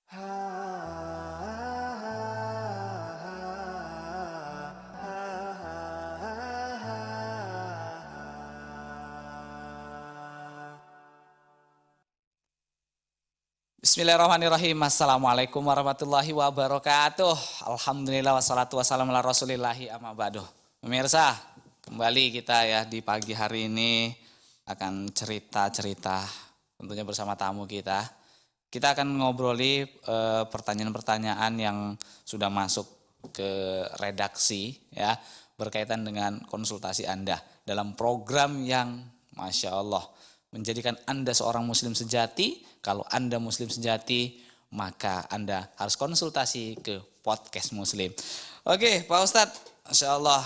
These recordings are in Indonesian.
Bismillahirrahmanirrahim. Assalamualaikum warahmatullahi wabarakatuh. Alhamdulillah wassalatu wassalamu ala rasulillahi amma ba'du. Pemirsa, kembali kita ya di pagi hari ini akan cerita-cerita tentunya bersama tamu kita. Kita akan ngobroli pertanyaan-pertanyaan yang sudah masuk ke redaksi ya berkaitan dengan konsultasi Anda dalam program yang Masya Allah menjadikan Anda seorang muslim sejati. Kalau Anda muslim sejati, maka Anda harus konsultasi ke podcast muslim. Oke, Pak Ustadz, Masya Allah,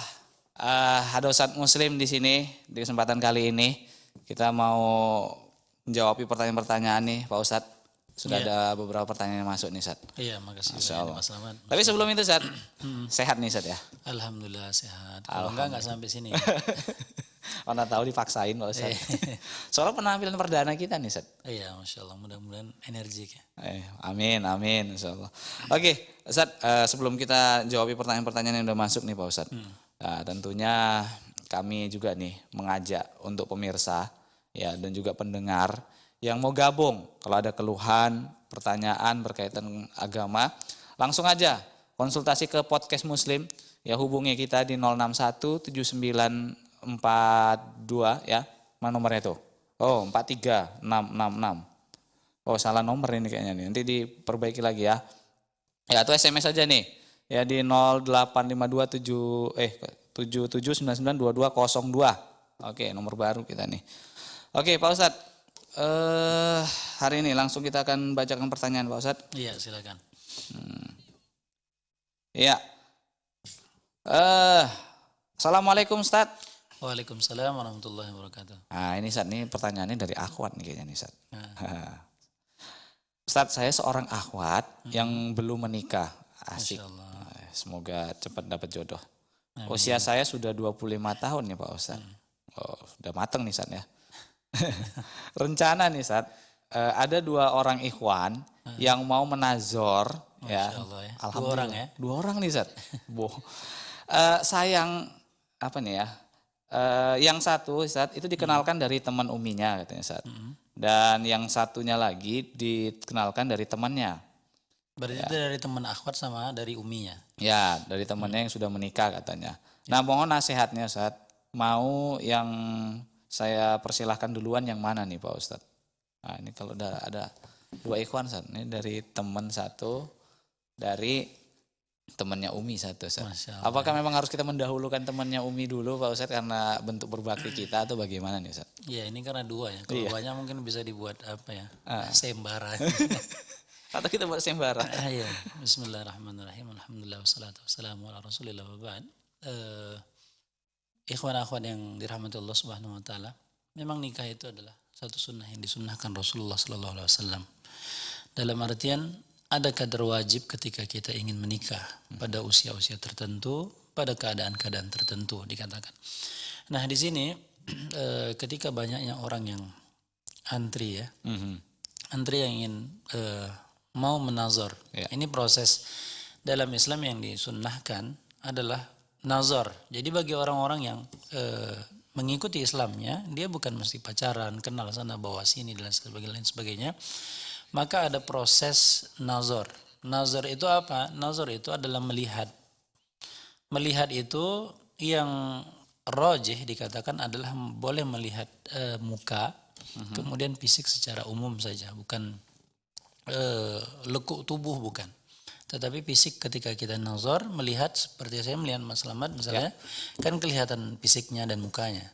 ada Ustadz muslim di sini. Di kesempatan kali ini, kita mau menjawab pertanyaan-pertanyaan nih, Pak Ustadz. Sudah ada beberapa pertanyaan yang masuk nih, Ustadz. Iya, makasih Masya Allah. Mas Ahmad. Tapi sebelum itu, Ustadz, sehat nih, Ustadz ya? Alhamdulillah sehat. Kalau enggak sampai sini. Karena tahu dipaksain Pak Ustadz. Soalnya penampilan perdana kita nih, Ustadz. Iya, Masya Allah. Mudah-mudahan energik ya. Amin, amin, Insya Allah. Oke, Ustadz, sebelum kita jawab pertanyaan-pertanyaan yang udah masuk nih Pak Ustadz. Nah, tentunya kami juga nih mengajak untuk pemirsa ya dan juga pendengar yang mau gabung. Kalau ada keluhan, pertanyaan berkaitan agama, langsung aja konsultasi ke podcast muslim. Ya hubungi kita di 0617942 ya. Mana nomornya itu? Oh, 43666. Oh, salah nomor ini kayaknya nih. Nanti diperbaiki lagi ya. Ya, atau SMS aja nih. Ya di 0852777992202. Oke, nomor baru kita nih. Oke, Pak Ustadz. Hari ini langsung kita akan bacakan pertanyaan Pak Ustadz. Iya, silakan. Iya. Assalamualaikum Ustadz. Waalaikumsalam warahmatullahi wabarakatuh. Nah ini Ustadz, ini pertanyaannya dari akhwat nih kayaknya nih Ustadz. Ustadz, saya seorang akhwat yang belum menikah. Asik. Semoga cepat dapat jodoh. Usia saya sudah 25 tahun nih Pak Ustadz. Oh, sudah mateng nih Ustadz ya. Rencana nih Ustadz, ada 2 orang ikhwan yang mau menazor. Ya. Allah, ya. Alhamdulillah. 2 orang nih Ustadz. Sayang apa nih ya? Yang satu Ustadz itu dikenalkan dari teman uminya katanya Ustadz. Dan yang satunya lagi dikenalkan dari temannya. Berarti itu dari teman akhwat sama dari uminya. Ya, dari temannya yang sudah menikah katanya. Nah, mohon nasihatnya Ustadz. Mau yang saya persilahkan duluan yang mana nih Pak Ustadz? Nah, ini kalau ada 2 ikhwan Ustadz. Ini dari teman satu, dari temannya Umi satu Ustaz. Apakah memang harus kita mendahulukan temannya Umi dulu Pak Ustaz karena bentuk berbakti kita atau bagaimana nih Ustaz? Iya, ini karena 2 ya. Kalau banyak mungkin bisa dibuat apa ya? Sembara. Atau kita buat sembara. Iya. Bismillahirrahmanirrahim. Alhamdulillah wassalatu wassalamu ala Rasulillah wa ba'd. Ikhwan akhwat yang dirahmati Allah Subhanahu wa taala, memang nikah itu adalah satu sunnah yang disunnahkan Rasulullah sallallahu alaihi wasallam. Dalam artian ada kadar wajib ketika kita ingin menikah pada usia-usia tertentu, pada keadaan-keadaan tertentu dikatakan. Nah di sini ketika banyaknya orang yang antri ya, antri yang ingin mau menazar, ini proses dalam Islam yang disunnahkan adalah nazar. Jadi bagi orang-orang yang mengikuti Islamnya, dia bukan mesti pacaran, kenal sana bawa sini dan lain sebagainya. Maka ada proses nazar. Nazar itu apa? Nazar itu adalah melihat. Melihat itu yang rajih dikatakan adalah boleh melihat muka, kemudian fisik secara umum saja, bukan lekuk tubuh bukan. Tetapi fisik ketika kita nazar melihat seperti saya melihat Mas Slamet misalnya kan kelihatan fisiknya dan mukanya.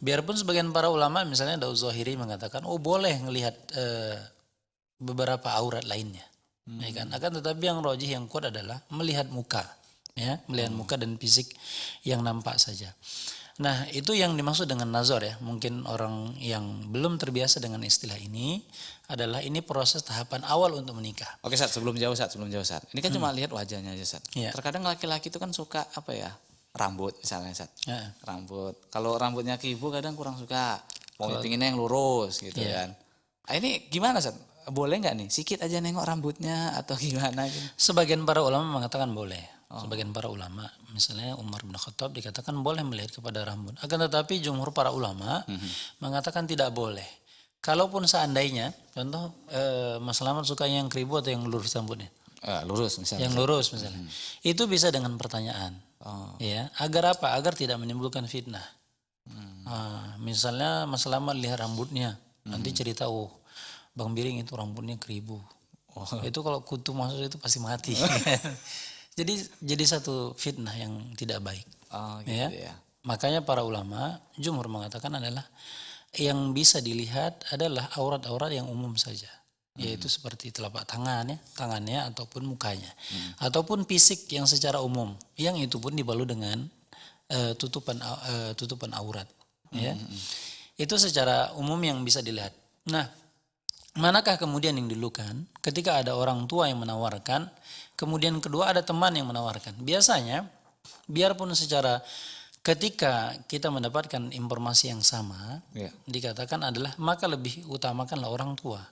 Biarpun sebagian para ulama misalnya Daud Zahiri mengatakan boleh melihat beberapa aurat lainnya, ya kan? Akan tetapi yang rajih yang kuat adalah melihat muka, ya, melihat muka dan fisik yang nampak saja. Nah itu yang dimaksud dengan nazar ya. Mungkin orang yang belum terbiasa dengan istilah ini adalah ini proses tahapan awal untuk menikah. Oke Ustaz, sebelum jauh Ustaz. Ini kan cuma lihat wajahnya aja Ustaz. Ya. Terkadang laki-laki itu kan suka apa ya? Rambut misalnya Ustaz. Rambut. Kalau rambutnya kibu kadang kurang suka. Mau pinginnya yang lurus gitu kan. Nah, ini gimana Ustaz? boleh nggak nih sikit aja nengok rambutnya atau gimana gitu? Sebagian para ulama mengatakan boleh. Sebagian para ulama, misalnya Umar bin Khattab dikatakan boleh melihat kepada rambut. Akan tetapi jumhur para ulama mengatakan tidak boleh. Kalaupun seandainya, contoh Mas Selamat suka yang keribu atau yang lurus rambutnya? Lurus misalnya. Yang lurus misalnya. Itu bisa dengan pertanyaan. Ya, agar apa? Agar tidak menimbulkan fitnah. Misalnya Mas Selamat lihat rambutnya, nanti cerita, oh Bang Biring itu rambutnya keribu. Itu kalau kutu masuk itu pasti mati. Jadi satu fitnah yang tidak baik. Gitu ya. Makanya para ulama jumhur mengatakan adalah yang bisa dilihat adalah aurat-aurat yang umum saja. Yaitu seperti telapak tangannya ataupun mukanya. Ataupun fisik yang secara umum. Yang itu pun dibalut dengan tutupan aurat. Ya. Itu secara umum yang bisa dilihat. Nah, manakah kemudian yang dilukan? Ketika ada orang tua yang menawarkan, kemudian kedua ada teman yang menawarkan. Biasanya, biarpun secara ketika kita mendapatkan informasi yang sama, dikatakan adalah maka lebih utamakanlah orang tua.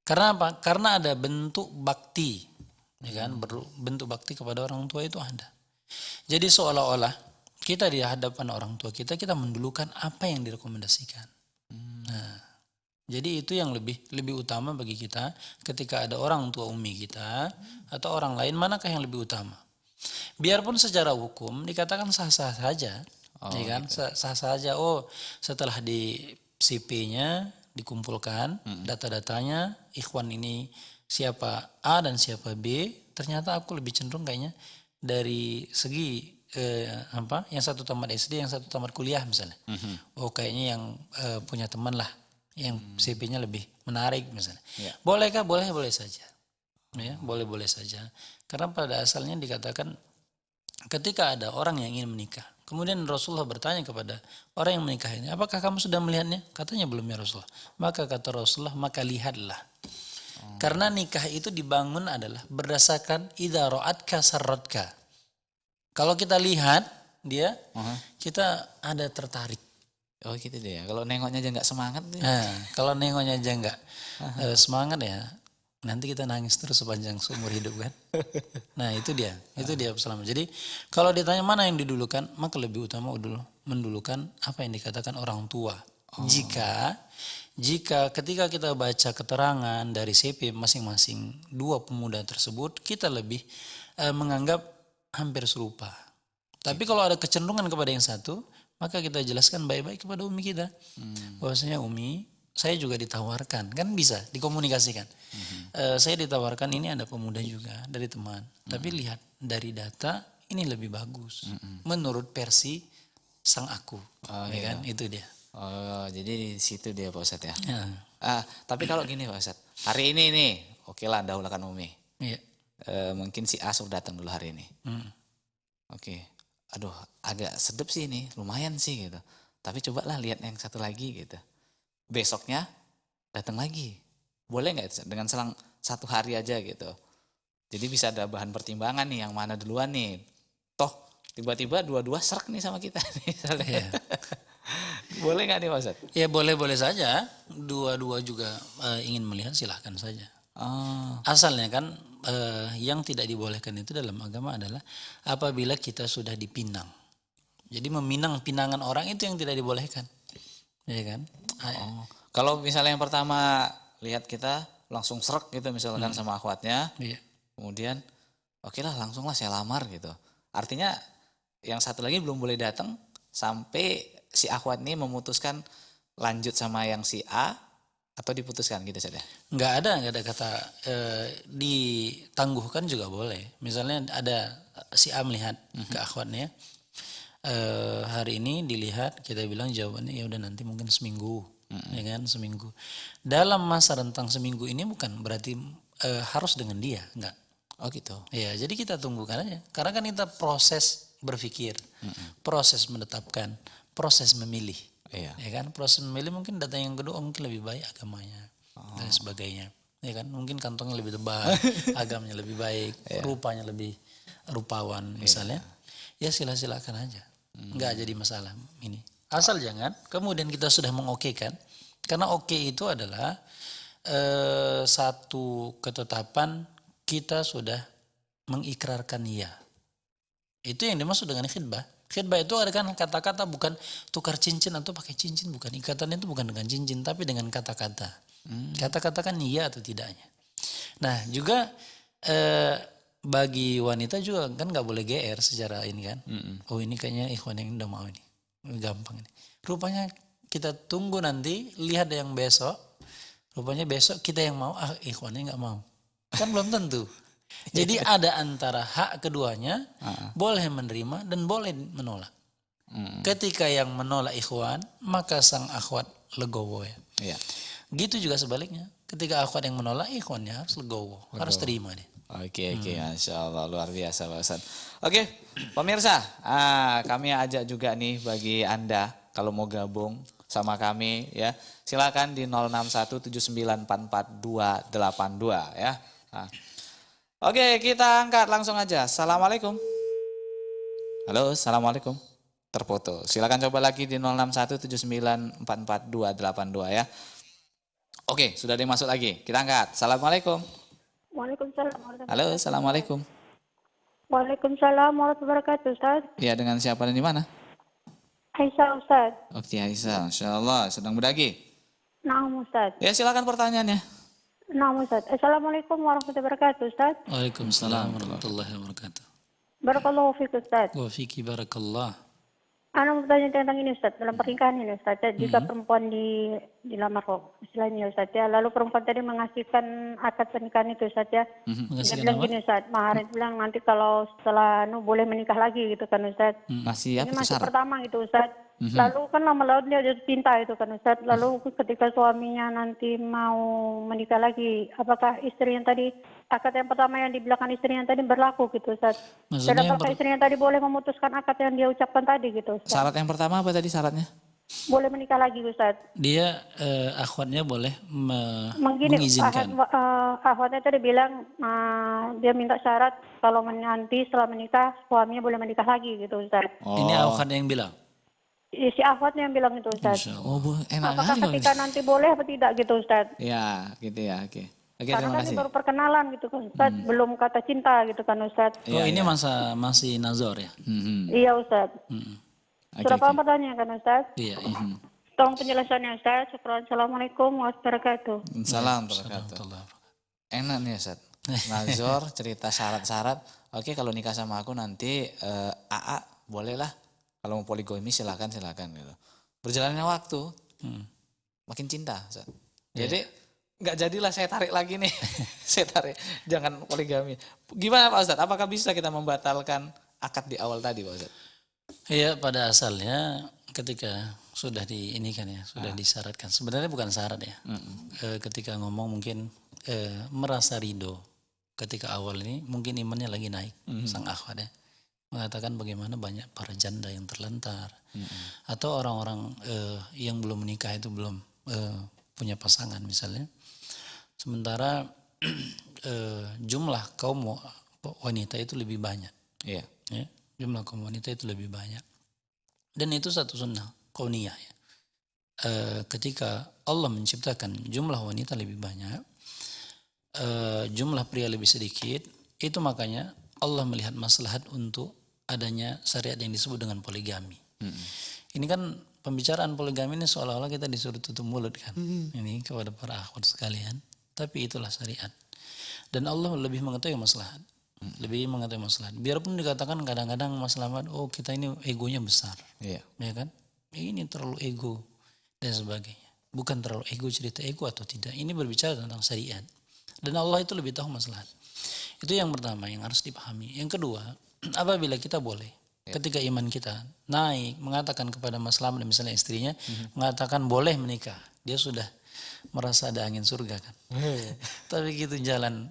Karena apa? Karena ada bentuk bakti, ya kan? Bentuk bakti kepada orang tua itu ada. Jadi seolah-olah kita di hadapan orang tua kita mendulukan apa yang direkomendasikan. Nah, jadi itu yang lebih utama bagi kita ketika ada orang tua umi kita atau orang lain, manakah yang lebih utama? Biarpun secara hukum dikatakan sah-sah saja, ya kan? Sah-sah saja. Oh, setelah di CP-nya dikumpulkan data-datanya, ikhwan ini siapa A dan siapa B, ternyata aku lebih cenderung kayaknya dari segi yang satu tamat SD, yang satu tamat kuliah misalnya. Oh, kayaknya yang punya teman lah yang CP-nya lebih menarik misalnya. Bolehkah? Boleh saja. Ya, boleh saja. Karena pada asalnya dikatakan ketika ada orang yang ingin menikah, kemudian Rasulullah bertanya kepada orang yang menikah ini, apakah kamu sudah melihatnya? Katanya belum ya Rasulullah. Maka kata Rasulullah, maka lihatlah. Karena nikah itu dibangun adalah berdasarkan idza ra'atka sarratka. Kalau kita lihat dia, kita ada tertarik. Oh gitu deh ya. Kalau nengoknya aja nggak semangat nih. Nah, kalau nengoknya aja nggak semangat ya, nanti kita nangis terus sepanjang seumur hidup kan. Nah itu dia Selamat. Jadi kalau ditanya mana yang didulukan, maka lebih utama mendulukan apa yang dikatakan orang tua. Jika ketika kita baca keterangan dari CP masing-masing dua pemuda tersebut, kita lebih menganggap hampir serupa. Tapi kalau ada kecenderungan kepada yang satu, maka kita jelaskan baik-baik kepada umi kita. Bahwasanya umi, saya juga ditawarkan, kan bisa dikomunikasikan. Saya ditawarkan ini ada pemuda juga dari teman. Tapi lihat dari data ini lebih bagus. Menurut versi sang aku. Ya kan? Itu dia. Oh, jadi di situ dia Pak Ustadz ya. Tapi kalau gini Pak Ustadz, hari ini nih, oke lah dahulukan umi. Iya. Mungkin si A suruh datang dulu hari ini. Oke. Aduh, agak sedep sih ini, lumayan sih gitu. Tapi cobalah lihat yang satu lagi gitu. Besoknya datang lagi. Boleh nggak dengan selang 1 hari aja gitu. Jadi bisa ada bahan pertimbangan nih yang mana duluan nih. Toh tiba-tiba dua-dua serak nih sama kita nih. Yeah. Boleh nggak nih Pak Ustadz? Ya boleh saja. Dua-dua juga ingin melihat silahkan saja. Asalnya kan yang tidak dibolehkan itu dalam agama adalah apabila kita sudah dipinang. Jadi meminang pinangan orang itu yang tidak dibolehkan. Ya kan? Kalau misalnya yang pertama lihat kita langsung serak gitu misalkan sama akhwatnya. Kemudian oke lah langsung lah saya lamar gitu. Artinya yang satu lagi belum boleh datang sampai si akhwat ini memutuskan lanjut sama yang si A atau diputuskan gitu saja. Nggak ada kata ditangguhkan juga boleh. Misalnya ada si A melihat ke akhwatnya, hari ini dilihat, kita bilang jawabannya ya udah nanti mungkin seminggu, ya kan, seminggu. Dalam masa rentang seminggu ini bukan berarti harus dengan dia, enggak. Oh gitu. Ya, jadi kita tunggukan aja. Karena kan kita proses berpikir, proses menetapkan, proses memilih. Ya kan, proses memilih mungkin data yang kedua mungkin lebih baik agamanya dan sebagainya. Ya kan, mungkin kantongnya lebih tebal, agamanya lebih baik, rupanya lebih rupawan misalnya. Ya silakan aja. Enggak jadi masalah ini. Asal jangan kemudian kita sudah mengokekan, karena oke itu adalah satu ketetapan kita sudah mengikrarkan iya. Itu yang dimaksud dengan khidbah. Khidbah itu ada kan kata-kata, bukan tukar cincin atau pakai cincin, bukan. Ikatan itu bukan dengan cincin tapi dengan kata-kata. Kata-kata kan iya atau tidaknya. Nah juga bagi wanita juga kan nggak boleh GR secara ini kan. Oh ini kayaknya ikhwan yang udah mau ini. Gampang ini. Rupanya kita tunggu nanti, lihat yang besok. Rupanya besok kita yang mau, ikhwannya nggak mau. Kan belum tentu. Jadi ada antara hak keduanya, boleh menerima dan boleh menolak. Ketika yang menolak ikhwan, maka sang akhwat legowo ya. Iya. Gitu juga sebaliknya. Ketika akhwat yang menolak, ikhwannya harus legowo. Harus terima dia. Oke, Masya Allah, luar biasa Pak Ustadz. Oke, pemirsa, kami ajak juga nih bagi Anda kalau mau gabung sama kami ya, silakan di 0617944282 ya. Nah. Oke, kita angkat langsung aja. Assalamualaikum. Halo, assalamualaikum. Terputus. Silakan coba lagi di 0617944282 ya. Oke, sudah ada yang masuk lagi. Kita angkat. Assalamualaikum. Waalaikumsalam. Halo, assalamualaikum. Waalaikumsalam warahmatullahi wabarakatuh, Ustaz. Ya, dengan siapa dan di mana? Aisyah, Ustaz. Oke, Aisyah. Masya Allah, sedang berdaki. Naam, Ustaz. Ya, silakan pertanyaannya. Naam, Ustaz. Assalamualaikum warahmatullahi wabarakatuh, Ustaz. Waalaikumsalam warahmatullahi wabarakatuh. Barakallahu fiik, Ustaz. Wa fiki barakallah. Ana mau bertanya tentang ini, Ustaz. Dalam pernikahan ini, Ustaz. Jika perempuan dilamar kok, istilahnya, Ustaz ya. Lalu perempuan tadi mengasihkan akad pernikahan itu, Ustaz ya. Dia Mengasihkan bilang apa? gini, Ustaz. Mahar itu bilang nanti kalau setelah boleh menikah lagi gitu kan, Ustaz. Masih Ini apa tuh masih syarat? pertama gitu, Ustaz. Lalu kan lama-lama dia jatuh cinta itu kan, Ustaz. Lalu ketika suaminya nanti mau menikah lagi, apakah istri yang tadi, akad yang pertama yang dibilangkan istri yang tadi berlaku gitu, Ustaz? Dan Maksudnya apakah istri yang tadi boleh memutuskan akad yang dia ucapkan tadi gitu, Ustaz? Syarat yang pertama apa tadi syaratnya? Boleh menikah lagi, Ustaz. dia akhwatnya boleh Mengizinkan. mengizinkan. Akhwatnya tadi bilang dia minta syarat kalau nanti setelah menikah suaminya boleh menikah lagi gitu, Ustaz. Ini akhwatnya yang bilang. Si akhwatnya yang bilang itu, Ustaz. Insya Allah. Oh, enak Apakah kali Bang. ketika nanti boleh apa tidak gitu, Ustaz? Ya, gitu ya. Oke. Oke, Karena terima kan kasih. ini baru perkenalan gitu kan, Ustaz. Belum kata cinta gitu kan, Ustaz. Oh ini masih nazar ya? Iya, Ustaz. Oke, Sudah paham oke. pertanyaan kan, Ustaz? Iya. Iya. Tolong penjelasannya, Ustaz. Syukran. Assalamualaikum warahmatullahi wabarakatuh. Salam wabarakatuh. Alhamdulillah. Enak nih Ustaz. Nazor cerita syarat-syarat. Oke, kalau nikah sama aku nanti AA boleh lah. Kalau mau poligami silakan gitu. Berjalannya waktu makin cinta Ustaz. Jadi nggak jadilah saya tarik lagi nih. Saya tarik jangan poligami. Gimana Pak Ustaz? Apakah bisa kita membatalkan akad di awal tadi Pak Ustaz? Iya, pada asalnya ketika sudah diinikan ya, sudah disyaratkan. Sebenarnya bukan syarat ya. Ketika ngomong mungkin merasa ridho. Ketika awal ini mungkin imannya lagi naik, sang akhwat ya. Mengatakan bagaimana banyak para janda yang terlantar. Atau orang-orang yang belum menikah itu belum punya pasangan misalnya. Sementara jumlah kaum wanita itu lebih banyak. Iya. Ya, jumlah kaum wanita itu lebih banyak. Dan itu satu sunnah kauniyah ya. Ketika Allah menciptakan jumlah wanita lebih banyak, jumlah pria lebih sedikit, itu makanya Allah melihat maslahat untuk adanya syariat yang disebut dengan poligami. Ini kan pembicaraan poligami ini seolah-olah kita disuruh tutup mulut kan. Ini kepada para akhwat sekalian. Tapi itulah syariat. Dan Allah lebih mengetahui maslahat. Lebih mengetahui maslahat. Biarpun dikatakan kadang-kadang maslahat, oh kita ini egonya besar. Iya. Ya kan? Ini terlalu ego dan sebagainya. Bukan terlalu ego, cerita ego atau tidak. Ini berbicara tentang syariat. Dan Allah itu lebih tahu maslahat. Itu yang pertama yang harus dipahami. Yang kedua, apabila kita boleh, ketika iman kita naik, mengatakan kepada Mas Lam dan misalnya istrinya, mengatakan boleh menikah. Dia sudah merasa ada angin surga kan. Tapi gitu jalan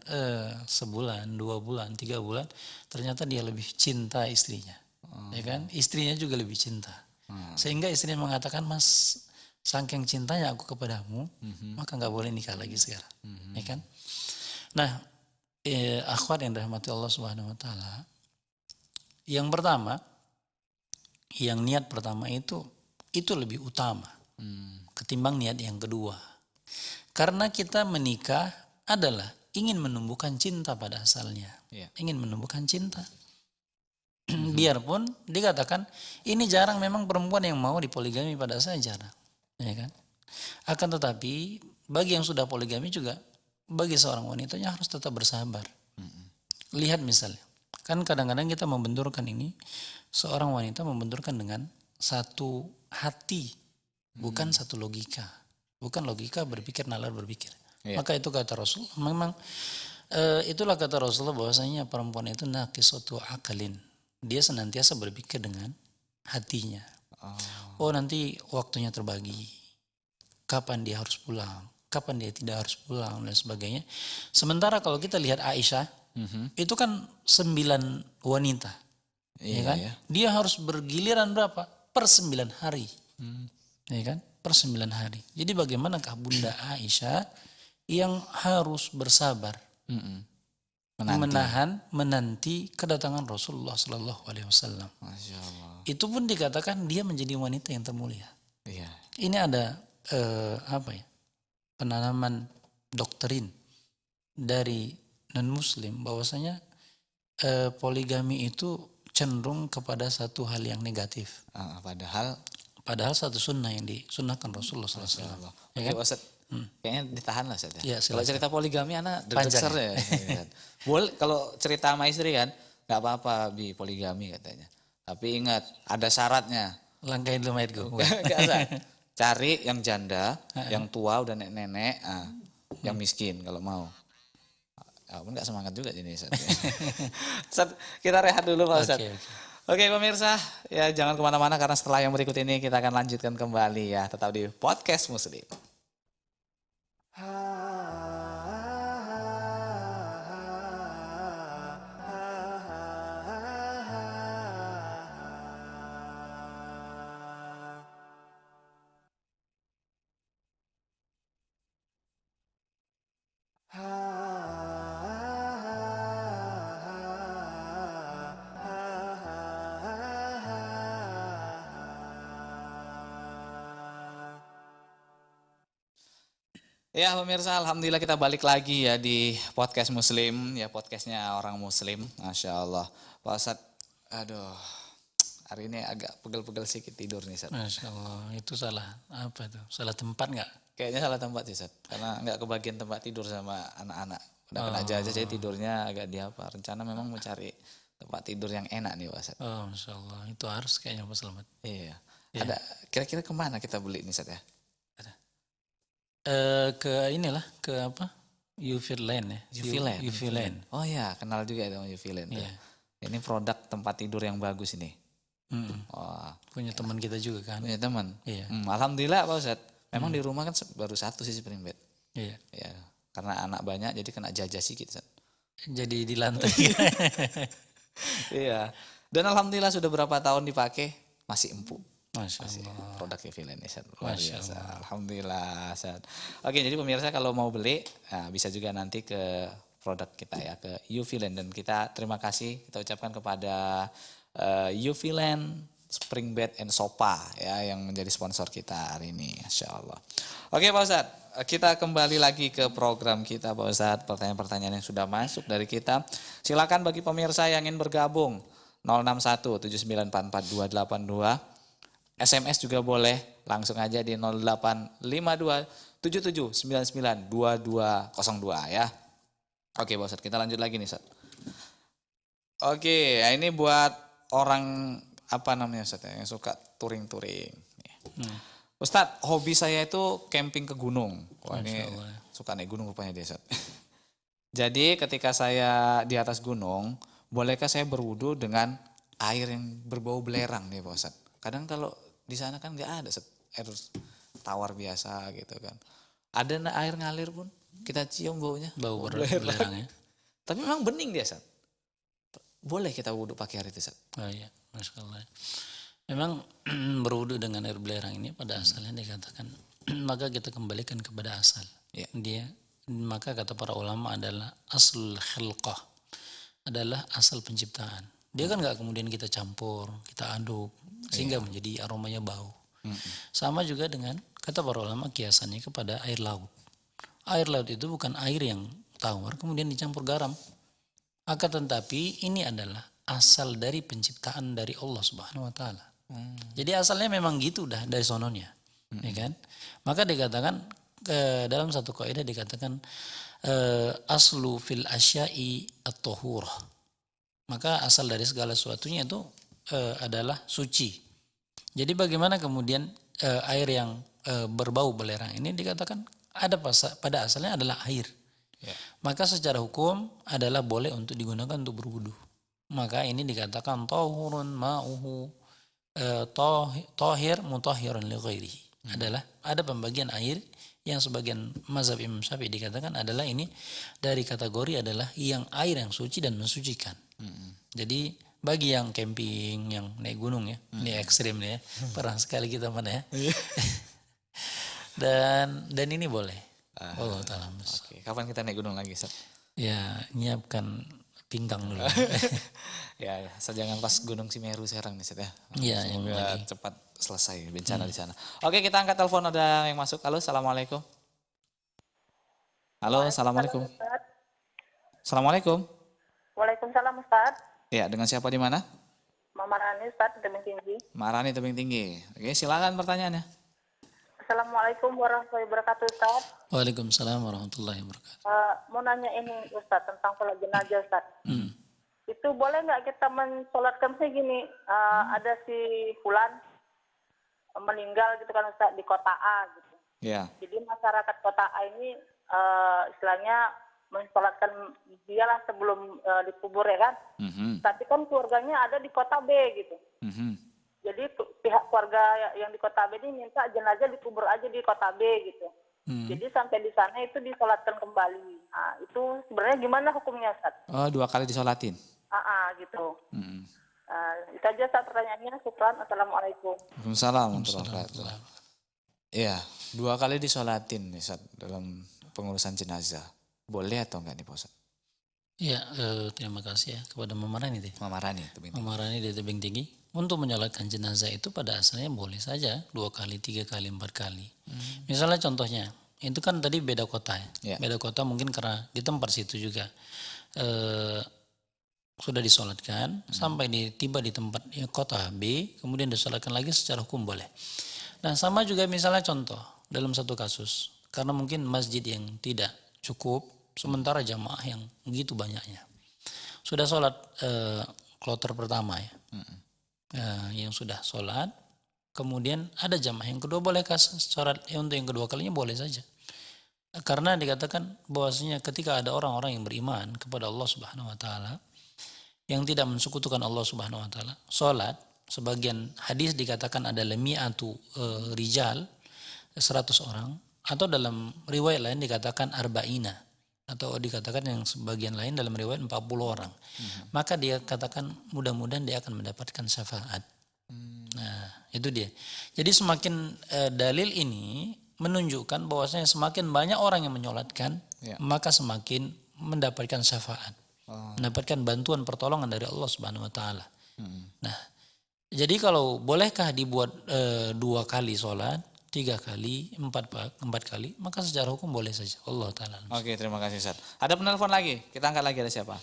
sebulan, 2 bulan, 3 bulan, ternyata dia lebih cinta istrinya. Ya kan? Istrinya juga lebih cinta. Sehingga istrinya mengatakan, Mas, saking cintanya aku kepadamu, maka nggak boleh nikah lagi sekarang. Ya kan? Nah, akhwat yang dirahmati Allah Subhanahu wa taala, yang pertama, yang niat pertama itu lebih utama ketimbang niat yang kedua. Karena kita menikah adalah ingin menumbuhkan cinta pada asalnya. Iya. Ingin menumbuhkan cinta. Biarpun dikatakan ini jarang memang perempuan yang mau dipoligami pada saya jarang. Ya kan? Akan tetapi bagi yang sudah poligami juga bagi seorang wanitanya harus tetap bersabar. Lihat misalnya, kan kadang-kadang kita membenturkan ini, seorang wanita membenturkan dengan satu hati, bukan satu logika. Bukan logika berpikir, nalar berpikir. Iya. Maka itu kata Rasul, memang itulah kata Rasulullah bahwasanya perempuan itu naqisatu akalin. Dia senantiasa berpikir dengan hatinya. Oh nanti waktunya terbagi. Kapan dia harus pulang, kapan dia tidak harus pulang dan sebagainya. Sementara kalau kita lihat Aisyah, itu kan 9 wanita. Ya kan? Dia harus bergiliran berapa? Per 9 hari. Ya kan? Per 9 hari. Jadi bagaimanakah Bunda Aisyah yang harus bersabar menanti kedatangan Rasulullah Sallallahu Alaihi Wasallam. Masya Allah. Itu pun dikatakan dia menjadi wanita yang termulia. Iya. Ini ada penanaman doktrin dari non Muslim bahwasanya poligami itu cenderung kepada satu hal yang negatif. Padahal satu sunnah yang disunnahkan Rasulullah SAW. Ya kan? Ustaz, kayaknya ditahan lah Ustaz ya. Ya, Kalau cerita poligami anak panjang ya. Boleh kalau cerita sama istri kan nggak apa-apa bi poligami katanya. Tapi ingat ada syaratnya. Langkain dulu mayatku. Nggak usah. Cari yang janda, yang tua udah nenek-nenek, yang miskin kalau mau. Nggak semangat juga ini Ustaz. Ustaz, kita rehat dulu Pak Ustaz. Oke pemirsa, ya jangan kemana-mana karena setelah yang berikut ini kita akan lanjutkan kembali ya. Tetap di Podcast Muslim. Ya pemirsa, alhamdulillah kita balik lagi ya di Podcast Muslim, ya podcastnya orang Muslim, Masya Allah. Pak Ustadz, aduh, hari ini agak pegel-pegel sedikit tidur nih Ustadz. Masya Allah, itu salah apa itu? Salah tempat nggak? Kayaknya salah tempat sih Ustadz, karena nggak kebagian tempat tidur sama anak-anak. Udah kena aja jadi tidurnya agak di apa. Rencana memang mau cari tempat tidur yang enak nih Pak Ustadz. Oh Masya Allah, itu harus kayaknya Pak Selamat. Iya. Ada kira-kira kemana kita beli nih Ustadz ya? Ke inilah ke apa UV Land ya. UV Land. Oh ya kenal juga itu UV Land. Iya. Ini produk tempat tidur yang bagus ini. Wah, punya teman kita juga kan. punya teman. Iya. Alhamdulillah Pak Ustadz. Memang di rumah kan baru satu sih spring bed. Iya. Ya karena anak banyak jadi kena jajah sedikit. Jadi di lantai. Iya. Dan alhamdulillah sudah berapa tahun dipakai masih empuk. Masya Allah. Produk UV Land luar biasa. Alhamdulillah. Oke, jadi pemirsa kalau mau beli bisa juga nanti ke produk kita ya ke UV Land dan kita terima kasih kita ucapkan kepada UV Land Spring Bed and Sofa ya yang menjadi sponsor kita hari ini, Masya Allah. Oke Pak Ustadz, kita kembali lagi ke program kita Pak Ustadz. Pertanyaan-pertanyaan yang sudah masuk dari kita. Silakan bagi pemirsa yang ingin bergabung 061 7944 282. SMS juga boleh, langsung aja di 0852 7799 2202 ya. Oke Pak Ustadz, kita lanjut lagi nih Ustadz. Oke, ya ini buat orang apa namanya Ustadz yang suka touring-touring. Ustadz, hobi saya itu camping ke gunung. Wah ini suka naik gunung rupanya dia Ustadz. Jadi ketika saya di atas gunung, bolehkah saya berwudu dengan air yang berbau belerang nih Pak Ustadz? Kadang kalau di sana kan nggak ada air tawar biasa gitu kan. Ada air ngalir pun kita cium baunya. Bau belerang ya. Tapi memang bening dia Sat. Boleh kita wudhu pakai air itu Sat? Oh iya, Masya Allah. Memang berwudhu dengan air belerang ini pada asalnya dikatakan maka kita kembalikan kepada asal. Ya. Dia maka kata para ulama adalah aslul khilqah, adalah asal penciptaan. Dia kan nggak kemudian kita campur, kita aduk sehingga menjadi aromanya bau. Sama juga dengan kata para ulama kiasannya kepada air laut. air laut itu bukan air yang tawar kemudian dicampur garam. Akan tetapi ini adalah asal dari penciptaan dari Allah Subhanahu wa taala. Jadi asalnya memang gitu dah dari sononya. Ya kan? Maka dikatakan dalam satu kaidah dikatakan aslu fil asya'i at-tahurah. Maka asal dari segala sesuatunya itu adalah suci. Jadi bagaimana kemudian air yang berbau belerang ini dikatakan pada asalnya adalah air. Ya. Maka secara hukum adalah boleh untuk digunakan untuk berwudu. Maka ini dikatakan tahurun ma'uhu tahir mutahhirun li ghairihi. Adalah ada pembagian air yang sebagian mazhab Imam Syafi'i dikatakan adalah ini dari kategori adalah yang air yang suci dan mensucikan. Jadi bagi yang camping, yang naik gunung ya, ini ekstrim nih ya, pernah sekali kita mana ya. dan ini boleh. Allah taala. Oke, kapan kita naik gunung lagi, Ustaz? Ya, nyiapkan pinggang dulu. Ya, asal jangan pas Gunung Semeru sekarang nih, Ustaz ya. Iya, yang Semoga lagi. cepat selesai bencana di sana. Oke, kita angkat telepon, ada yang masuk. Halo, assalamualaikum. Halo, assalamualaikum. Ustaz. Assalamualaikum. Waalaikumsalam Ustaz. Ya, dengan siapa di mana? Mama Rani Ustaz, Tebing Tinggi. Marani Tebing Tinggi. Oke, silakan pertanyaannya. Assalamualaikum warahmatullahi wabarakatuh Ustaz. Waalaikumsalam warahmatullahi wabarakatuh. Mau nanya ini Ustaz tentang sholat jenazah Ustaz. Itu boleh nggak kita mensolatkan gini, ada si fulan meninggal gitu kan Ustaz di kota A gitu. Ya. Jadi masyarakat kota A ini istilahnya mensolatkan dialah sebelum dikubur ya kan. Tapi kan keluarganya ada di kota B gitu. Jadi pihak keluarga yang di kota B ini minta jenazah dikubur aja di kota B gitu. Jadi sampai di sana itu disolatkan kembali. Nah, itu sebenarnya gimana hukumnya Ustaz? Oh, 2 kali disolatin. Gitu. Itu aja Ustaz pertanyaannya. Syukran. Assalamualaikum. Waalaikumsalam warahmatullahi wabarakatuh. Iya, 2 kali disolatin nih, Ustaz, dalam pengurusan jenazah. Boleh atau enggak nih, Pak Ustaz? Ya, terima kasih ya kepada Mama Rani deh. Mama Rani Tebing Tinggi. Mama Rani di Tebing Tinggi. Untuk menyolatkan jenazah itu pada asalnya boleh saja 2 kali, 3 kali, 4 kali. Misalnya contohnya, itu kan tadi beda kota ya. Beda kota mungkin karena di tempat situ juga sudah disolatkan sampai tiba di tempat kota B, kemudian disolatkan lagi secara hukum boleh. Nah sama juga misalnya contoh dalam satu kasus, karena mungkin masjid yang tidak cukup, sementara jamaah yang begitu banyaknya. Sudah sholat kloter pertama ya. Yang sudah sholat, kemudian ada jamaah yang kedua, bolehkah sholat untuk yang kedua kalinya? Boleh saja. Karena dikatakan bahwasanya ketika ada orang-orang yang beriman kepada Allah Subhanahu wa taala yang tidak mensekutukan Allah Subhanahu wa taala, sholat, sebagian hadis dikatakan ada mi'atu rijal, 100 orang, atau dalam riwayat lain dikatakan arba'ina, atau dikatakan yang sebagian lain dalam riwayat 40 orang. Maka dia katakan mudah-mudahan dia akan mendapatkan syafaat. Nah, itu dia. Jadi semakin dalil ini menunjukkan bahwasanya semakin banyak orang yang menyolatkan, maka semakin mendapatkan syafaat. Mendapatkan bantuan pertolongan dari Allah Subhanahu wa taala. Nah, jadi kalau bolehkah dibuat 2 kali sholat, 3 kali, 4 kali, maka secara hukum boleh saja. Allah taala. Oke, terima kasih Ustaz. Ada penelpon lagi, kita angkat lagi, ada siapa?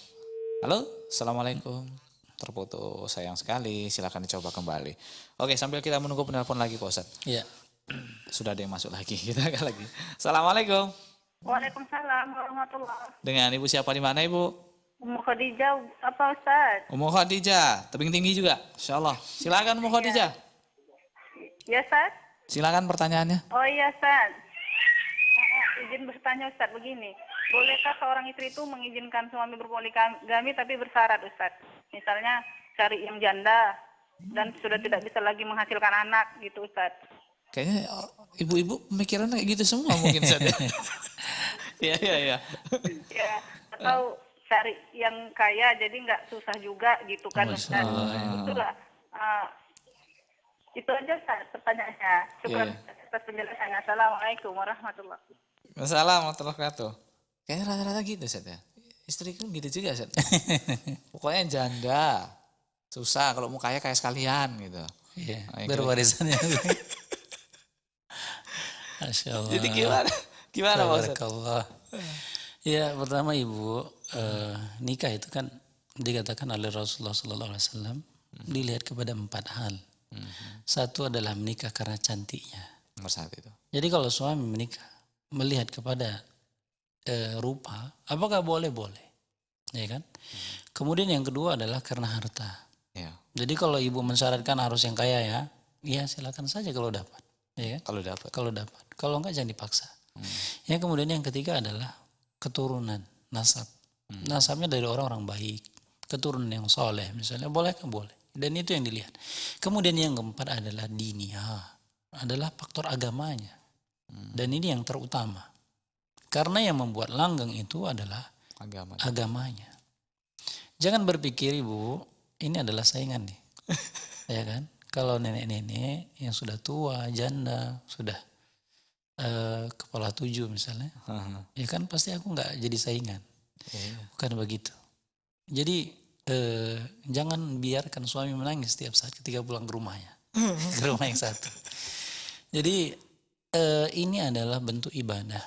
Halo, assalamualaikum. Terputus, sayang sekali, silakan dicoba kembali. Oke, sambil kita menunggu penelpon lagi Pak Ustaz. Iya. Sudah ada yang masuk lagi, kita angkat lagi. Assalamualaikum. Waalaikumsalam warahmatullahi. Dengan Ibu siapa di mana Ibu? Ummu Khadijah apa Ustaz? Ummu Khadijah, Tebing Tinggi juga, insyaallah. Silakan Ummu Khadijah. Ya Ustaz? Silakan pertanyaannya. Oh iya Ustaz. Izin bertanya Ustaz begini. Bolehkah seorang istri itu mengizinkan suami berpoligami tapi bersyarat Ustaz? Misalnya cari yang janda dan sudah tidak bisa lagi menghasilkan anak gitu Ustaz. Kayaknya ibu-ibu pemikirannya kayak gitu semua mungkin Ustaz. Iya. Ya, atau cari yang kaya jadi nggak susah juga gitu kan Ustaz. Itulah. Itu aja Ustaz pertanyaannya. Syukur atas penjelasannya. Assalamualaikum warahmatullahi wabarakatuh. Assalamualaikum warahmatullahi wabarakatuh. Kayaknya rata-rata gitu Ustaz ya. Istriku gitu juga Ustaz. Pokoknya janda. Susah, kalau mau kaya sekalian gitu. Iya, berwarisannya. Masya Allah. Jadi Gimana Pak Ustadz? Tabarakallah. Ya pertama Ibu, nikah itu kan dikatakan oleh Rasulullah SAW dilihat kepada 4 hal. Satu adalah menikah karena cantiknya. Nomor 1 itu. Jadi kalau suami menikah melihat kepada rupa, apakah boleh? Boleh, ya kan? Kemudian yang kedua adalah karena harta. Ya. Jadi kalau ibu mensyaratkan harus yang kaya ya silakan saja kalau dapat, ya kan? Kalau dapat. Kalau dapat, kalau enggak jangan dipaksa. Yang kemudian yang ketiga adalah keturunan, nasab. Nasabnya dari orang-orang baik, keturunan yang soleh misalnya, boleh kan boleh. Dan itu yang dilihat. Kemudian yang keempat adalah diniyah, adalah faktor agamanya. Dan ini yang terutama. Karena yang membuat langgeng itu adalah Agama. agamanya. Jangan berpikir Ibu, ini adalah saingan nih. Ya kan? Kalau nenek-nenek yang sudah tua, janda, sudah kepala 7 misalnya, ya kan pasti aku nggak jadi saingan. Bukan begitu. Jadi jangan biarkan suami menangis setiap saat ketika pulang ke rumahnya, ke rumah yang satu. Jadi ini adalah bentuk ibadah.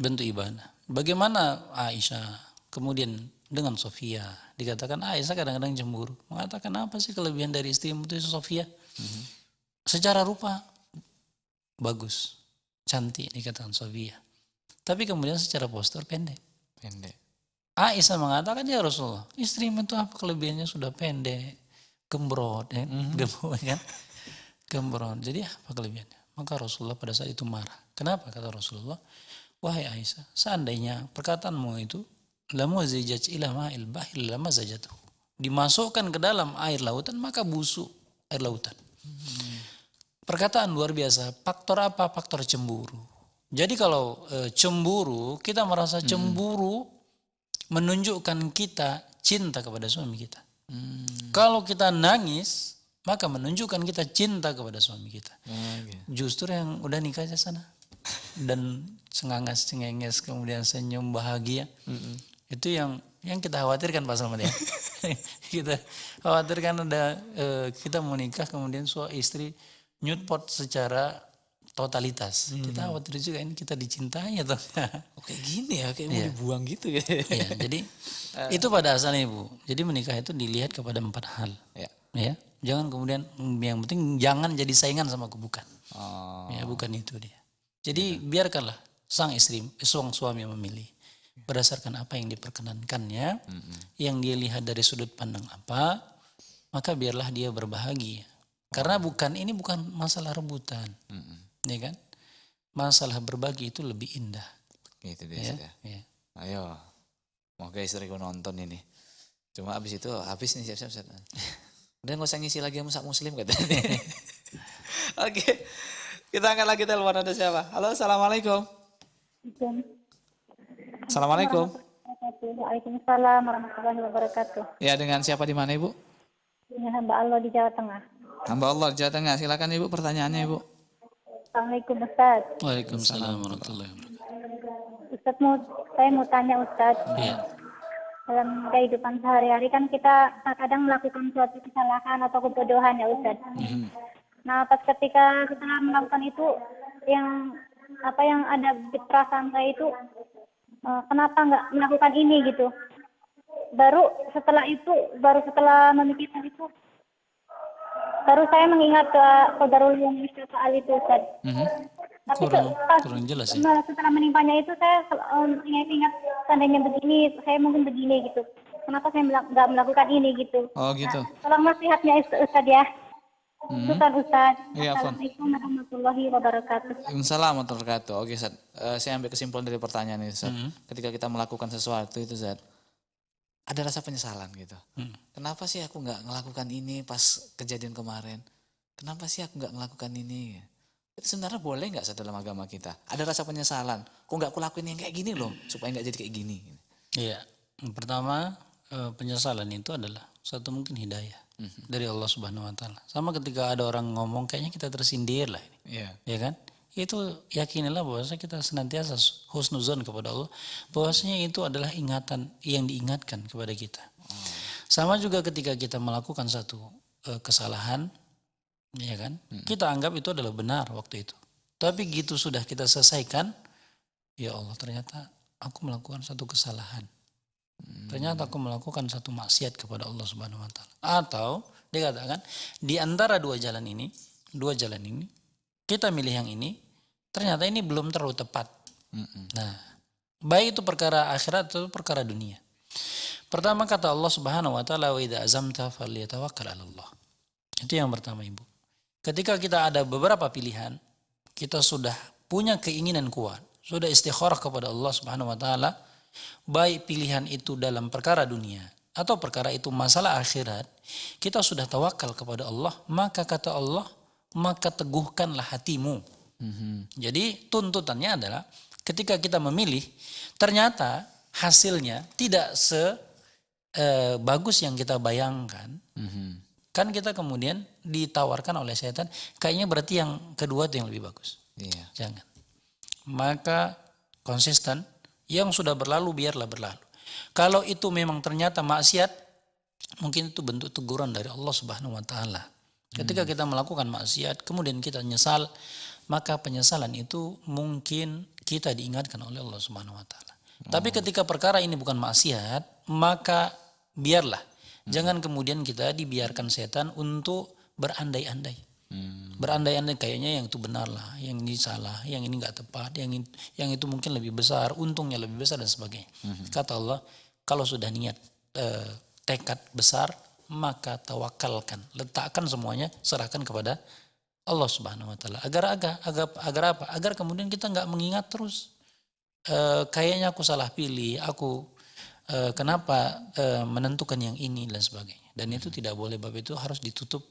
Bentuk ibadah. Bagaimana Aisyah kemudian dengan Sofia, dikatakan Aisyah kadang-kadang cemburu, mengatakan apa sih kelebihan dari istrimu itu Sofia? Secara rupa bagus, cantik dikatakan Sofia, tapi kemudian secara postur pendek. Aisyah mengatakan ya Rasulullah, istrimu itu apa kelebihannya? Sudah pendek, gembrot, ya, gemuk kan, gembrot. Jadi apa kelebihannya? Maka Rasulullah pada saat itu marah. Kenapa? Kata Rasulullah, wahai Aisyah, seandainya perkataanmu itu lamuzijat ila ma'il bahil lamazajatuh, dimasukkan ke dalam air lautan maka busuk air lautan. Perkataan luar biasa. Faktor apa? Faktor cemburu. Jadi kalau cemburu, kita merasa cemburu menunjukkan kita cinta kepada suami kita. Kalau kita nangis, maka menunjukkan kita cinta kepada suami kita. Justru yang udah nikah aja sana dan cengangas-cengenges kemudian senyum bahagia, itu yang kita khawatirkan Pak Salman ya. Kita khawatirkan ada kita mau nikah kemudian suami istri nyutpot secara totalitas. Kita khawatir juga ini kita dicintai atau Kayak gini ya, kayak mau dibuang gitu ya. ya, jadi itu pada asalnya Ibu. Jadi menikah itu dilihat kepada 4 hal. Ya. Jangan kemudian yang penting jangan jadi saingan sama aku, bukan. Ya, bukan itu dia. Jadi biarkanlah sang suami memilih berdasarkan apa yang diperkenankannya, yang dia lihat dari sudut pandang apa, maka biarlah dia berbahagia. Karena ini bukan masalah rebutan, ya kan? Masalah berbagi itu lebih indah. Gitu dia. Ya. Ayo, moga istriku nonton ini. Cuma habis itu habis nih siap-siap. Udah nggak usah ngisi lagi musak muslim katanya. Oke, kita angkat lagi telepon, ada siapa? Halo, assalamualaikum. Assalamualaikum. Waalaikumsalam warahmatullahi wabarakatuh. Ya, dengan siapa di mana Ibu? Ini hamba Allah di Jawa Tengah. Hamba Allah Jawa Tengah. Silakan Ibu, pertanyaannya Ibu. Assalamualaikum Ustaz. Waalaikumsalam warahmatullahi wabarakatuh. Ustaz, saya mau tanya Ustaz. Ya. Dalam kehidupan sehari-hari kan kita kadang melakukan suatu kesalahan atau kebodohan ya Ustaz. Nah pas ketika kita melakukan itu yang ada di perasaan saya itu kenapa nggak melakukan ini gitu. Baru setelah memikirkan itu baru saya mengingat qadarul yang soal itu Ustaz. Tapi kurang jelas ya. Setelah menimpanya itu saya ingat seandainya begini, saya mungkin begini gitu. Kenapa saya nggak melakukan ini gitu? Oh gitu. Nah, tolong nasihatnya Ustaz ya. Ustaz. Iya, Assalamualaikum warahmatullahi wabarakatuh. Waalaikumsalam warahmatullahi wabarakatuh. Oke, Zat. Saya ambil kesimpulan dari pertanyaan ini, Zat. Ketika kita melakukan sesuatu itu, Zat, ada rasa penyesalan gitu. Kenapa sih aku nggak melakukan ini pas kejadian kemarin? Kenapa sih aku nggak melakukan ini? Itu sebenarnya boleh nggak dalam agama kita? Ada rasa penyesalan. Kok nggak aku lakuin yang kayak gini loh, supaya nggak jadi kayak gini. Iya. Yang pertama, penyesalan itu adalah satu mungkin hidayah dari Allah Subhanahu Wa Taala. Sama ketika ada orang ngomong kayaknya kita tersindir lah ini, ya kan? Itu yakinilah bahwasanya kita senantiasa husnuzon kepada Allah, bahwasanya itu adalah ingatan yang diingatkan kepada kita. Sama juga ketika kita melakukan satu kesalahan, ya kan? Kita anggap itu adalah benar waktu itu. Tapi gitu sudah kita selesaikan, ya Allah ternyata aku melakukan satu kesalahan. Ternyata aku melakukan satu maksiat kepada Allah Subhanahu wa taala. Atau dikatakan di antara dua jalan ini kita milih yang ini, ternyata ini belum terlalu tepat. Nah, baik itu perkara akhirat atau perkara dunia. Pertama kata Allah Subhanahu wa taala, wa idza azamta falyatawakkal 'ala Allah. Itu yang pertama, Ibu. Ketika kita ada beberapa pilihan, kita sudah punya keinginan kuat, sudah istikharah kepada Allah Subhanahu wa taala, baik pilihan itu dalam perkara dunia atau perkara itu masalah akhirat, kita sudah tawakal kepada Allah, maka kata Allah, maka teguhkanlah hatimu. Jadi tuntutannya adalah ketika kita memilih, ternyata hasilnya tidak bagus yang kita bayangkan, kan kita kemudian ditawarkan oleh setan, kayaknya berarti yang kedua itu yang lebih bagus. Iya. Jangan. Maka konsisten, yang sudah berlalu biarlah berlalu. Kalau itu memang ternyata maksiat, mungkin itu bentuk teguran dari Allah Subhanahu wa taala. Ketika kita melakukan maksiat, kemudian kita nyesal, maka penyesalan itu mungkin kita diingatkan oleh Allah Subhanahu wa taala. Tapi ketika perkara ini bukan maksiat, maka biarlah. Jangan kemudian kita dibiarkan setan untuk berandai-andai. Berandai-andai kayaknya yang itu benar lah, yang ini salah, yang ini nggak tepat, yang itu mungkin lebih besar, untungnya lebih besar dan sebagainya. Kata Allah, kalau sudah niat tekad besar, maka tawakalkan, letakkan semuanya, serahkan kepada Allah Subhanahu wa taala. Agar apa? Agar kemudian kita nggak mengingat terus. Kayaknya aku salah pilih, aku kenapa menentukan yang ini dan sebagainya. Dan itu tidak boleh, bab itu harus ditutup.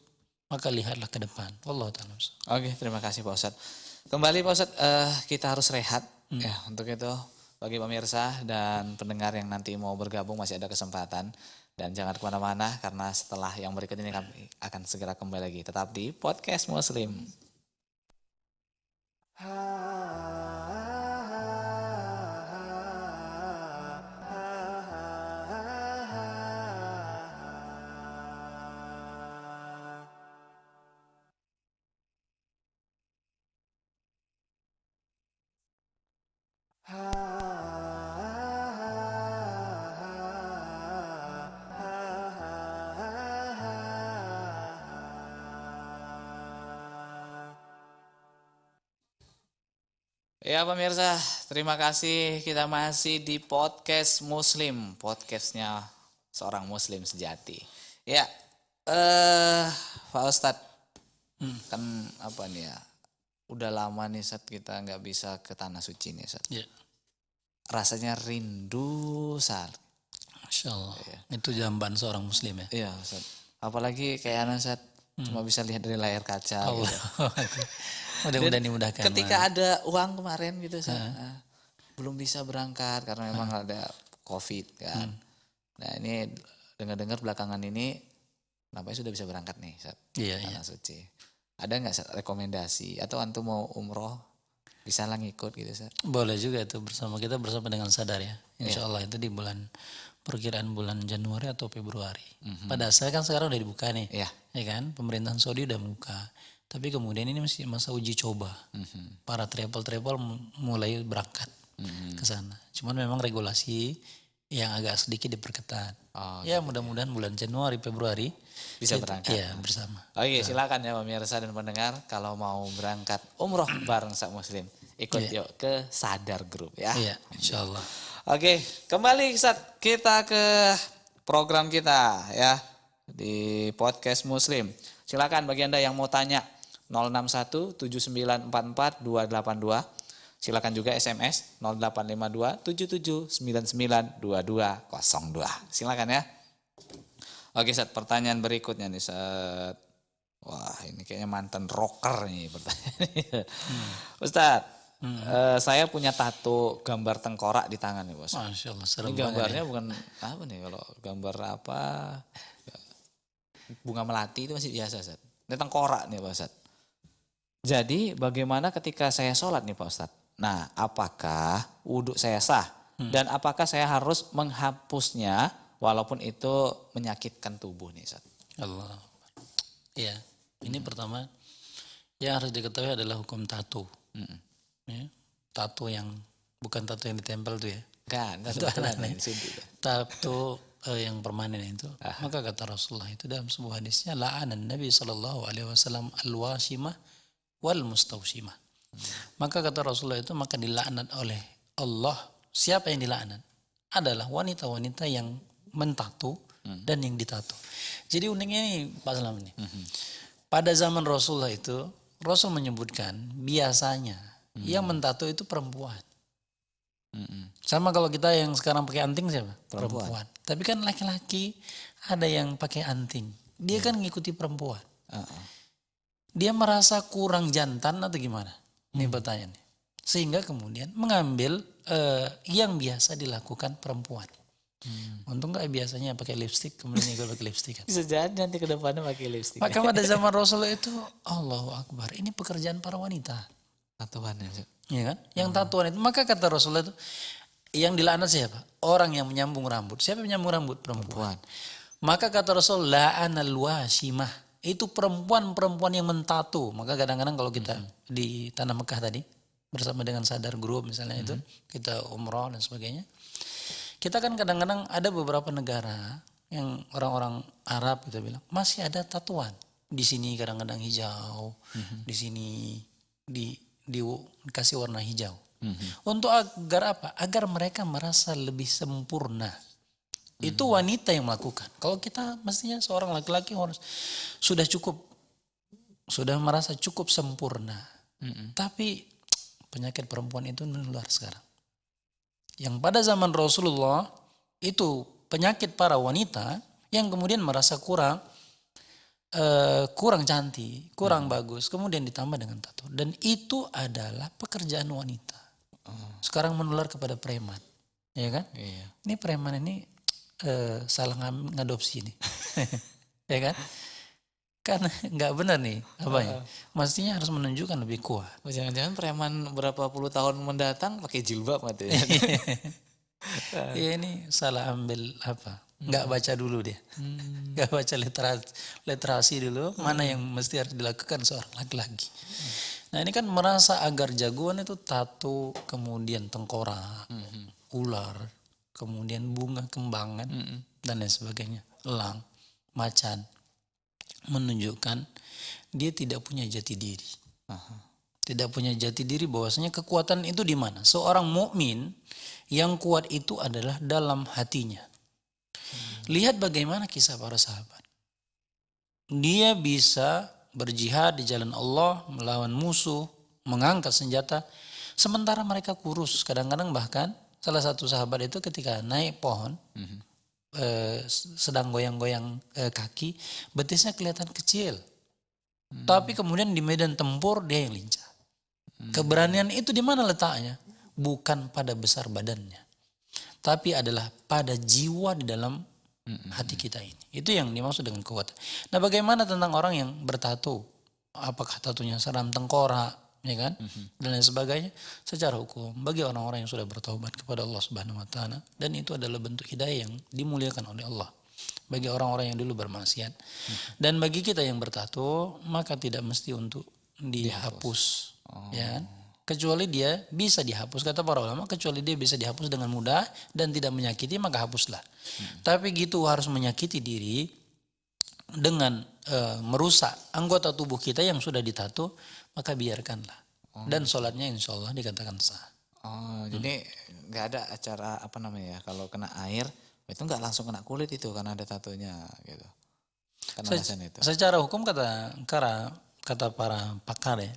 Maka lihatlah ke depan. Wallahu ta'ala. Oke, terima kasih Pak Ustadz. Kembali Pak Ustadz, kita harus rehat. Ya, untuk itu bagi pemirsa dan pendengar yang nanti mau bergabung masih ada kesempatan. Dan jangan kemana-mana karena setelah yang berikut ini kami akan segera kembali lagi. Tetap di Podcast Muslim. Ya pemirsa, terima kasih. Kita masih di Podcast Muslim, podcastnya seorang Muslim sejati. Ya, Pak Ustadz, kan apa nih ya? Udah lama nih Ustadz kita nggak bisa ke tanah suci nih Ustadz. Ya. Rasanya rindu Ustadz. Masya Allah. Itu jamban seorang Muslim ya. Iya Ustadz. Apalagi kayak anak Ustadz cuma bisa lihat dari layar kaca. Allah. Gitu. Mudah-mudahan dimudahkan. Ketika ada uang kemarin gitu belum bisa berangkat karena memang ada COVID kan. Nah ini dengar-dengar belakangan ini nampaknya sudah bisa berangkat nih Ustaz. Iya. Tanah suci. Ada nggak Ustaz, rekomendasi atau antum mau umroh bisa lah ngikut gitu Ustaz? Boleh juga itu bersama dengan sadar ya. Insya Allah itu di perkiraan bulan Januari atau Februari. Pada asalnya kan sekarang udah dibuka nih. Iya. Ya kan, pemerintahan Saudi udah buka. Tapi kemudian ini masih masa uji coba. Para travel mulai berangkat ke sana. Cuman memang regulasi yang agak sedikit diperketat. Ya mudah-mudahan bulan Januari, Februari bisa berangkat. Iya, bersama. Oke, silakan ya pemirsa dan pendengar kalau mau berangkat umroh bareng Sak Muslim. Ikut yuk ke Sadar Group ya. Iya, insya Allah. Oke, kembali Ustaz, kita ke program kita ya di Podcast Muslim. Silakan bagi Anda yang mau tanya 061 7944 282. Silakan juga SMS 0852 7799 2202. Silakan ya. Oke, Ustaz, pertanyaan berikutnya nih, Ustaz. Wah, ini kayaknya mantan rocker nih pertanyaan. Ustaz, saya punya tato gambar tengkorak di tangan nih, Bos. Masya Allah, serem ini gambarnya bukan apa nih, kalau gambar apa? Bunga melati itu masih biasa, Ustaz. Ini tengkorak nih, Pak Ustaz. Jadi bagaimana ketika saya sholat nih Pak Ustadz? Nah, apakah wudhu saya sah? Dan apakah saya harus menghapusnya walaupun itu menyakitkan tubuh nih Ustadz? Allah. Ya, ini pertama yang harus diketahui adalah hukum tato. Ya. Tato yang bukan tato yang ditempel tuh ya. Kan, Itu aneh-aneh. Tato yang permanen itu. Maka kata Rasulullah itu dalam sebuah hadisnya, la'anan Nabi SAW al-washimah wal mustawshimah. Maka kata Rasulullah itu, maka dilaknat oleh Allah. Siapa yang dilaknat? Adalah wanita-wanita yang mentato dan yang ditato. Jadi uniknya ini Pak Salam ini. Pada zaman Rasulullah itu, Rasul menyebutkan biasanya yang mentato itu perempuan. Sama kalau kita yang sekarang pakai anting siapa? Perempuan. Tapi kan laki-laki ada yang pakai anting. Dia kan ngikuti perempuan. Dia merasa kurang jantan atau gimana? Ini pertanyaannya. Sehingga kemudian mengambil yang biasa dilakukan perempuan. Untung nggak biasanya pakai lipstik kemudian ikut pakai lipstik kan. Bisa jadi nanti ke depannya pakai lipstik. Maka pada zaman Rasulullah itu Allahu Akbar. Ini pekerjaan para wanita. Tatoannya. Ya kan? Yang tatuan itu. Maka kata Rasulullah itu yang dilaknat siapa? Orang yang menyambung rambut. Siapa yang menyambung rambut? Perempuan. Maka kata Rasul la'anal washimah. Itu perempuan-perempuan yang mentato. Maka kadang-kadang kalau kita di Tanah Mekah tadi bersama dengan Sadar Group misalnya itu kita umroh dan sebagainya. Kita kan kadang-kadang ada beberapa negara yang orang-orang Arab kita bilang masih ada tatuan. Di sini kadang-kadang hijau, di sini dikasih warna hijau. Untuk agar apa? Agar mereka merasa lebih sempurna. Itu wanita yang melakukan. Kalau kita mestinya seorang laki-laki harus sudah merasa cukup sempurna. Tapi penyakit perempuan itu menular sekarang. Yang pada zaman Rasulullah itu penyakit para wanita yang kemudian merasa kurang cantik, kurang bagus, kemudian ditambah dengan tato. Dan itu adalah pekerjaan wanita. Sekarang menular kepada preman, ya kan? Iya. Ini preman ini salah ngadopsi nih, ya kan? Karena nggak benar nih, apanya? Mestinya harus menunjukkan lebih kuat. Jangan-jangan preman berapa puluh tahun mendatang pakai jilbab katanya. Ya ini salah ambil apa? Nggak baca dulu dia, nggak baca literasi dulu. Mana yang mesti harus dilakukan seorang laki-laki. Nah ini kan merasa agar jagoan itu tato, kemudian tengkorak, ular, kemudian bunga kembangan dan lain sebagainya, elang, macan, menunjukkan dia tidak punya jati diri. Tidak punya jati diri bahwasanya kekuatan itu di mana? Seorang mukmin yang kuat itu adalah dalam hatinya. Lihat bagaimana kisah para sahabat. Dia bisa berjihad di jalan Allah, melawan musuh, mengangkat senjata, sementara mereka kurus. Kadang-kadang bahkan salah satu sahabat itu ketika naik pohon, sedang goyang-goyang kaki, betisnya kelihatan kecil. Tapi kemudian di medan tempur dia yang lincah. Keberanian itu di mana letaknya? Bukan pada besar badannya, tapi adalah pada jiwa di dalam hati kita ini. Itu yang dimaksud dengan kekuatan. Nah, bagaimana tentang orang yang bertato? Apakah tatonya seram tengkorak, ya kan? Dan lain sebagainya. Secara hukum, bagi orang-orang yang sudah bertobat kepada Allah Subhanahu wa taala, dan itu adalah bentuk hidayah yang dimuliakan oleh Allah bagi orang-orang yang dulu bermaksiat. Dan bagi kita yang bertato, maka tidak mesti untuk dihapus. Ya kan? Kecuali dia bisa dihapus, kata para ulama, kecuali dia bisa dihapus dengan mudah dan tidak menyakiti, maka hapuslah. Tapi gitu harus menyakiti diri dengan merusak anggota tubuh kita yang sudah ditato, maka biarkanlah. Dan sholatnya insya Allah dikatakan sah. Jadi nggak ada acara apa namanya ya, kalau kena air itu nggak langsung kena kulit itu karena ada tatonya gitu. Karena alasan itu. Secara hukum kata para pakar ya,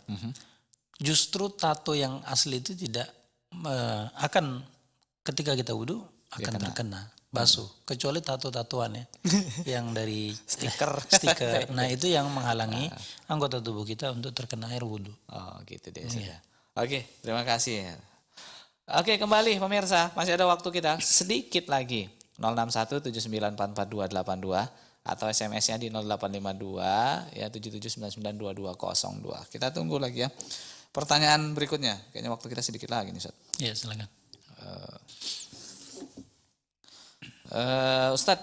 justru tato yang asli itu tidak akan ketika kita wudhu akan terkena basuh, kecuali tato-tatuan ya yang dari stiker. Nah itu yang menghalangi anggota tubuh kita untuk terkena air wudhu. Oh gitu deh. Oke, terima kasih. Oke, kembali pemirsa, masih ada waktu kita sedikit lagi. 06179442282 atau SMS-nya di 0852 ya 77992202. Kita tunggu lagi ya. Pertanyaan berikutnya, kayaknya waktu kita sedikit lagi nih Ustaz. Iya silakan. Ustaz,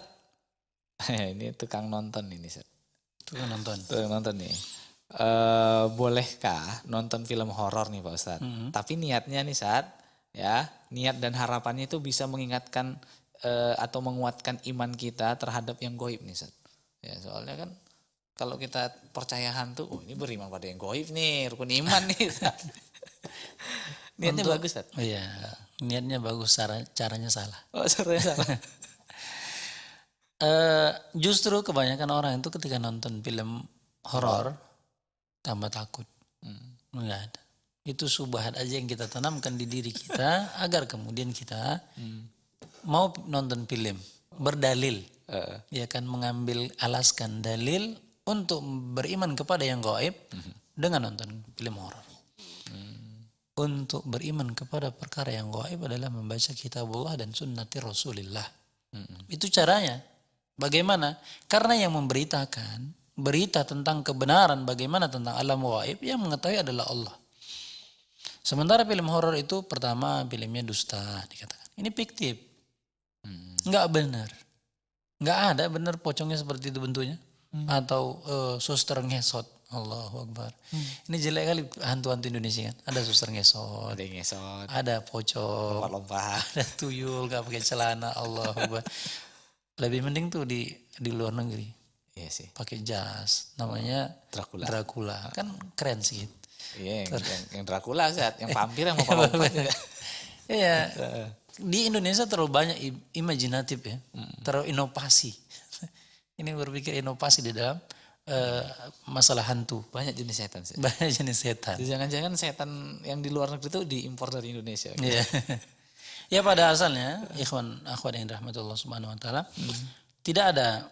ini tukang nonton ini Ustaz. Tukang nonton. Tukang nonton nih. bolehkah nonton film horor nih Pak Ustadz? Tapi niatnya nih saat ya niat dan harapannya itu bisa mengingatkan atau menguatkan iman kita terhadap yang goib nih Ustadz. Ya soalnya kan kalau kita percaya hantu, oh ini beriman pada yang goib nih, rukun iman nih. Ustadz. Niatnya bagus Ustadz. Oh iya, niatnya bagus, caranya salah. Oh caranya salah. Justru kebanyakan orang itu ketika nonton film horor tambah takut. Enggak ada. Itu subhat aja yang kita tanamkan di diri kita agar kemudian kita mau nonton film berdalil. Ya kan, mengambil alaskan dalil untuk beriman kepada yang gaib dengan nonton film horor. Untuk beriman kepada perkara yang gaib adalah membaca kitabullah dan sunnati Rasulillah. Itu caranya. Bagaimana? Karena yang memberitakan berita tentang kebenaran bagaimana tentang alam gaib yang mengetahui adalah Allah. Sementara film horor itu pertama filmnya dusta dikatakan. Ini fiktif. Enggak benar. Enggak ada benar pocongnya seperti itu bentuknya. Atau suster ngesot. Allahu Akbar. Ini jelek kali hantu-hantu Indonesia kan. Ada suster ngesot. Ada yang ngesot, Ada pocong. lompat-lompat. Ada tuyul gak pakai celana. Allahu Akbar. Lebih mending tuh di luar negeri. Iya sih. Pakai jas, namanya Dracula. Kan keren sih. Iya yang Dracula Ustadz, yang vampir yang mau lompat juga. Iya. Di Indonesia terlalu banyak imajinatif ya. Terlalu inovasi. Ini berpikir inovasi di dalam masalah hantu. Banyak jenis setan sih. Banyak jenis setan. Jangan-jangan setan yang di luar negeri itu diimpor dari Indonesia. Iya. Ya pada asalnya, ikhwan akhwat yang rahmatullah subhanahu wa ta'ala, tidak ada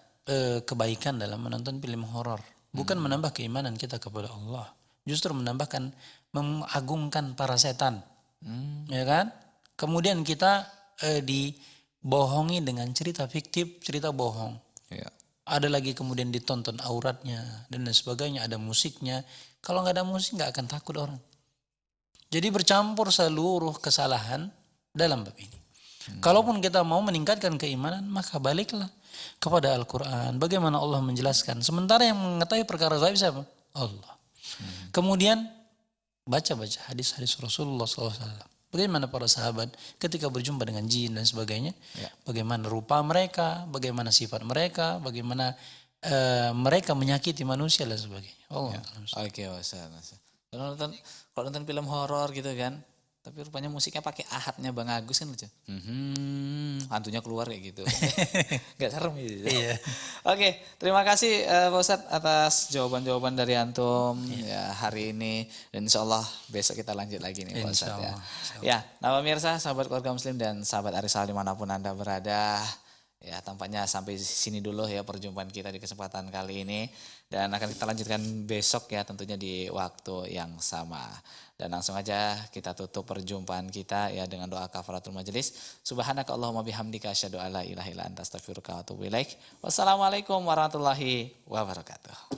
kebaikan dalam menonton film horor. Bukan menambah keimanan kita kepada Allah. Justru menambahkan, mengagungkan para setan. Ya kan? Kemudian kita dibohongi dengan cerita fiktif, cerita bohong. Iya. Ada lagi kemudian ditonton auratnya dan lain sebagainya, ada musiknya. Kalau nggak ada musik nggak akan takut orang. Jadi bercampur seluruh kesalahan dalam bab ini. Kalaupun kita mau meningkatkan keimanan, maka baliklah kepada Al-Quran. Bagaimana Allah menjelaskan. Sementara yang mengetahui perkara gaib siapa? Allah. Kemudian baca-baca hadis-hadis Rasulullah SAW. Bagaimana para sahabat ketika berjumpa dengan jin dan sebagainya. Bagaimana rupa mereka, bagaimana sifat mereka, bagaimana mereka menyakiti manusia dan sebagainya. Allah. Oke, Ustaz. Kalau nonton film horor gitu kan, tapi rupanya musiknya pakai ahadnya Bang Agus kan lucu. Hantunya keluar kayak gitu. Gak serem gitu. Iya. Oke, terima kasih Pak Ustadz atas jawaban-jawaban dari antum ya hari ini, dan insya Allah besok kita lanjut lagi nih Pak Ustadz ya. Ya, nah pemirsa, sahabat keluarga muslim dan sahabat Arisal dimanapun Anda berada. Ya, tampaknya sampai sini dulu ya perjumpaan kita di kesempatan kali ini. Dan akan kita lanjutkan besok ya tentunya di waktu yang sama. Dan langsung aja kita tutup perjumpaan kita ya dengan doa kafaratul majelis. Subhanaka Allahumma bihamdika asyhadu alla ilaha illa anta astaghfiruka wa atubu ilaik. Wassalamualaikum warahmatullahi wabarakatuh.